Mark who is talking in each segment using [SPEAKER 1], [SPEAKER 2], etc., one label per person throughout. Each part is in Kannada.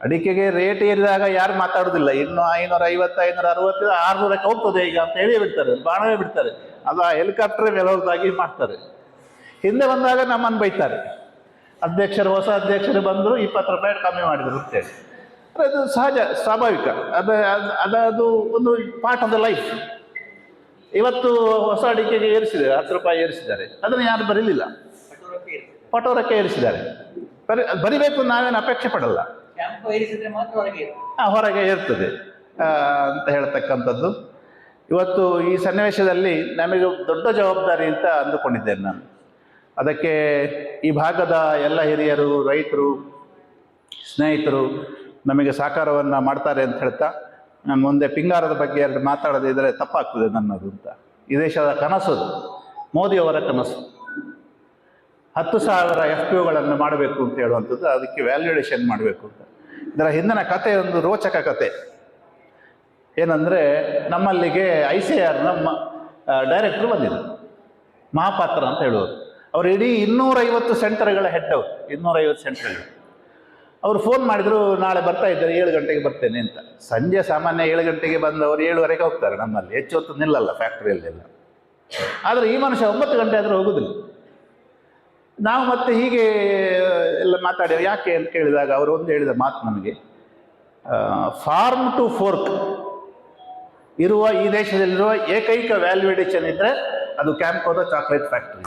[SPEAKER 1] ಅಡಿಕೆಗೆ ರೇಟ್ ಏರಿದಾಗ ಯಾರು ಮಾತಾಡೋದಿಲ್ಲ. ಇನ್ನು 550, 560, 600ಕ್ಕೆ ಹೋಗ್ತದೆ ಈಗ ಅಂತ ಹೇಳಿ ಬಿಡ್ತಾರೆ, ಬಾಣವೇ ಬಿಡ್ತಾರೆ. ಅದು ಹೆಲಿಕಾಪ್ಟರ್ ಮೇಲೆ ಹೋದಾಗಿ ಮಾಡ್ತಾರೆ. ಹಿಂದೆ ಬಂದಾಗ ನಮ್ಮನ್ನು ಬೈತಾರೆ, ಅಧ್ಯಕ್ಷರು ಹೊಸ ಅಧ್ಯಕ್ಷರು ಬಂದರು 20 ರೂಪಾಯಿ ಕಮ್ಮಿ ಮಾಡಿದ್ರು ಅಂತೇಳಿ. ಅದು ಸಹಜ, ಸ್ವಾಭಾವಿಕ. ಅದು ಒಂದು ಪಾರ್ಟ್ ಆಫ್ ದ ಲೈಫ್. ಇವತ್ತು ಹೊಸ ಅಡಿಕೆಗೆ ಏರಿಸಿದ್ದಾರೆ, 10 ರೂಪಾಯಿ ಏರಿಸಿದ್ದಾರೆ. ಅದನ್ನು ಯಾರು ಬರೀಲಿಲ್ಲ, ಪಟೋರಕ್ಕೆ ಏರಿಸಿದ್ದಾರೆ. ಬರಿಬೇಕು ನಾವೇನು ಅಪೇಕ್ಷೆ ಪಡಲ್ಲ, ಹೊರಗೆ ಇರ್ತದೆ ಅಂತ ಹೇಳ್ತಕ್ಕಂಥದ್ದು. ಇವತ್ತು ಈ ಸನ್ನಿವೇಶದಲ್ಲಿ ನಮಗೆ ದೊಡ್ಡ ಜವಾಬ್ದಾರಿ ಅಂತ ಅಂದುಕೊಂಡಿದ್ದೇನೆ ನಾನು. ಅದಕ್ಕೆ ಈ ಭಾಗದ ಎಲ್ಲ ಹಿರಿಯರು, ರೈತರು, ಸ್ನೇಹಿತರು ನಮಗೆ ಸಹಕಾರವನ್ನು ಮಾಡ್ತಾರೆ ಅಂತ ಹೇಳ್ತಾ, ನಾನು ಮುಂದೆ ಪಿಂಗಾರದ ಬಗ್ಗೆ ಎರಡು ಮಾತಾಡದಿದ್ದರೆ ತಪ್ಪಾಗ್ತದೆ ನನ್ನದು ಅಂತ. ಈ ದೇಶದ ಕನಸು, ಮೋದಿಯವರ ಕನಸು 10,000 FPOಗಳನ್ನು ಮಾಡಬೇಕು ಅಂತ ಹೇಳುವಂಥದ್ದು. ಅದಕ್ಕೆ ವ್ಯಾಲ್ಯೂಡೇಷನ್ ಮಾಡಬೇಕು ಅಂತ. ಇದರ ಹಿಂದಿನ ಕತೆ ಒಂದು ರೋಚಕ ಕತೆ ಏನಂದರೆ, ನಮ್ಮಲ್ಲಿಗೆ ICAR ನಮ್ಮ ಡೈರೆಕ್ಟ್ರು ಬಂದಿದ್ದರು, ಮಹಾಪಾತ್ರ ಅಂತ ಹೇಳುವರು. ಅವರು ಇಡೀ 250 ಸೆಂಟರ್ಗಳ ಹೆಡ್, ಅವರು 250 ಸೆಂಟರ್ಗಳು. ಅವರು ಫೋನ್ ಮಾಡಿದರು, ನಾಳೆ ಬರ್ತಾ ಇದ್ದಾರೆ, 7 ಗಂಟೆಗೆ ಬರ್ತೇನೆ ಅಂತ. ಸಂಜೆ ಸಾಮಾನ್ಯ 7 ಗಂಟೆಗೆ ಬಂದವರು 7:15 ಹೋಗ್ತಾರೆ. ನಮ್ಮಲ್ಲಿ ಹೆಚ್ಚು ಹೊತ್ತು ನಿಲ್ಲಲ್ಲ ಫ್ಯಾಕ್ಟ್ರಿಯಲ್ಲೆಲ್ಲ. ಆದರೆ ಈ ಮನುಷ್ಯ 9 ಗಂಟೆ ಆದರೂ ಹೋಗೋದಿಲ್ಲ. ನಾವು ಮತ್ತೆ ಹೀಗೆ ಎಲ್ಲ ಮಾತಾಡಿ ಯಾಕೆ ಅಂತ ಕೇಳಿದಾಗ ಅವರು ಒಂದು ಹೇಳಿದ ಮಾತು ನನಗೆ, ಫಾರ್ಮ್ ಟು ಫೋರ್ಕ್ ಇರುವ ಈ ದೇಶದಲ್ಲಿರುವ ಏಕೈಕ ವ್ಯಾಲ್ಯೂಡೇಷನ್ ಇದ್ದರೆ ಅದು ಕ್ಯಾಂಪ್ಕೋದ ಚಾಕ್ಲೇಟ್ ಫ್ಯಾಕ್ಟ್ರಿ.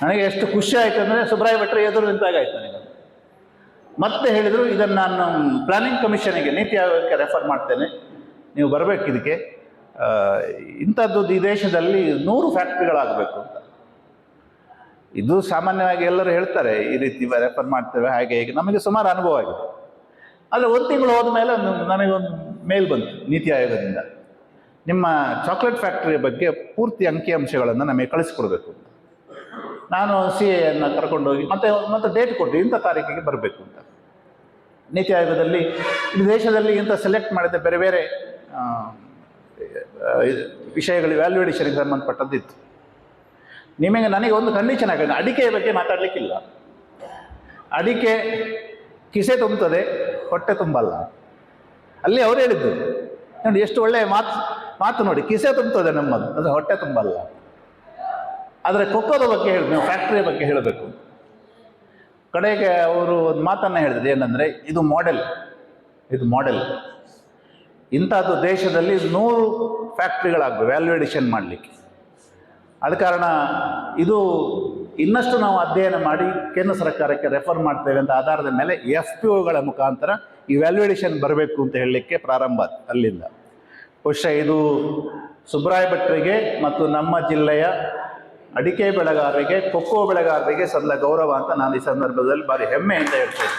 [SPEAKER 1] ನನಗೆ ಎಷ್ಟು ಖುಷಿ ಆಯಿತು ಅಂದರೆ, ಸುಬ್ರಾಯ ಭಟ್ರು ಎದುರು ನಿಂತಾಗ ಆಯ್ತು ನನಗೆ. ಮತ್ತೆ ಹೇಳಿದರು, ಇದನ್ನು ನಾನು ಪ್ಲಾನಿಂಗ್ ಕಮಿಷನಿಗೆ, ನೀತಿ ಆಯೋಗಕ್ಕೆ ರೆಫರ್ ಮಾಡ್ತೇನೆ, ನೀವು ಬರಬೇಕು ಇದಕ್ಕೆ. ಇಂಥದ್ದು ಈ ದೇಶದಲ್ಲಿ 100 ಫ್ಯಾಕ್ಟ್ರಿಗಳಾಗಬೇಕು ಅಂತ. ಇದು ಸಾಮಾನ್ಯವಾಗಿ ಎಲ್ಲರೂ ಹೇಳ್ತಾರೆ, ಈ ರೀತಿ ರೆಫರ್ ಮಾಡ್ತೇವೆ ಹಾಗೆ ಹೀಗೆ. ನಮಗೆ ಸುಮಾರು ಅನುಭವ ಆಗಿದೆ. ಆದರೆ 1 ತಿಂಗಳು ಹೋದ ಮೇಲೆ ನನಗೊಂದು ಮೇಲ್ ಬಂತು ನೀತಿ ಆಯೋಗದಿಂದ, ನಿಮ್ಮ ಚಾಕ್ಲೇಟ್ ಫ್ಯಾಕ್ಟ್ರಿಯ ಬಗ್ಗೆ ಪೂರ್ತಿ ಅಂಕಿಅಂಶಗಳನ್ನು ನಮಗೆ ಕಳಿಸ್ಕೊಡ್ಬೇಕು ಅಂತ. ನಾನು CAಯನ್ನು ಕರ್ಕೊಂಡೋಗಿ ಮತ್ತೆ ಡೇಟ್ ಕೊಟ್ಟು ಇಂಥ ತಾರೀಕಿಗೆ ಬರಬೇಕು ಅಂತ. ನೀತಿ ಆಯೋಗದಲ್ಲಿ ಈ ದೇಶದಲ್ಲಿ ಇಂಥ ಸೆಲೆಕ್ಟ್ ಮಾಡಿದ ಬೇರೆ ಬೇರೆ ವಿಷಯಗಳು ವ್ಯಾಲ್ಯೂಡೇಷನ್ಗೆ ಸಂಬಂಧಪಟ್ಟದ್ದಿತ್ತು. ನನಗೆ ಒಂದು ಕಂಡೀಷನ್ ಆಗಿದೆ, ಅಡಿಕೆಯ ಬಗ್ಗೆ ಮಾತಾಡಲಿಕ್ಕಿಲ್ಲ. ಅಡಿಕೆ ಕಿಸೆ ತುಂಬುತ್ತದೆ, ಹೊಟ್ಟೆ ತುಂಬಲ್ಲ. ಅಲ್ಲಿ ಅವ್ರು ಹೇಳಿದ್ದು ನೋಡಿ, ಎಷ್ಟು ಒಳ್ಳೆಯ ಮಾತು ನೋಡಿ, ಕಿಸೆ ತುಂಬುತ್ತದೆ ನಮ್ಮದು, ಅದು ಹೊಟ್ಟೆ ತುಂಬಲ್ಲ. ಆದರೆ ಕೊಕ್ಕೋದ ಬಗ್ಗೆ ಹೇಳಬೇಕು, ಫ್ಯಾಕ್ಟ್ರಿಯ ಬಗ್ಗೆ ಹೇಳಬೇಕು. ಕಡೆಗೆ ಅವರು ಒಂದು ಮಾತನ್ನು ಹೇಳಿದ್ರು, ಏನಂದರೆ ಇದು ಮಾಡೆಲ್. ಇಂಥದ್ದು ದೇಶದಲ್ಲಿ 100 ಫ್ಯಾಕ್ಟ್ರಿಗಳಾಗಬೇಕು ವ್ಯಾಲ್ಯೂಡೇಷನ್ ಮಾಡಲಿಕ್ಕೆ. ಆದ ಕಾರಣ ಇದು ಇನ್ನಷ್ಟು ನಾವು ಅಧ್ಯಯನ ಮಾಡಿ ಕೇಂದ್ರ ಸರ್ಕಾರಕ್ಕೆ ರೆಫರ್ ಮಾಡ್ತೇವೆ ಅಂತ ಆಧಾರದ ಮೇಲೆ FPOಗಳ ಮುಖಾಂತರ ಈ ವ್ಯಾಲ್ಯೂಡೇಷನ್ ಬರಬೇಕು ಅಂತ ಹೇಳಲಿಕ್ಕೆ ಪ್ರಾರಂಭ ಅಲ್ಲಿಂದ. ಬಹುಶಃ ಇದು ಸುಬ್ರಾಯ ಭಟ್ರಿಗೆ ಮತ್ತು ನಮ್ಮ ಜಿಲ್ಲೆಯ ಅಡಿಕೆ ಬೆಳೆಗಾರರಿಗೆ, ಕೊಕ್ಕೋ ಬೆಳೆಗಾರರಿಗೆ ಸಂದ ಗೌರವ ಅಂತ ನಾನು ಈ ಸಂದರ್ಭದಲ್ಲಿ ಭಾರಿ ಹೆಮ್ಮೆಯಿಂದ ಹೇಳ್ತೇನೆ.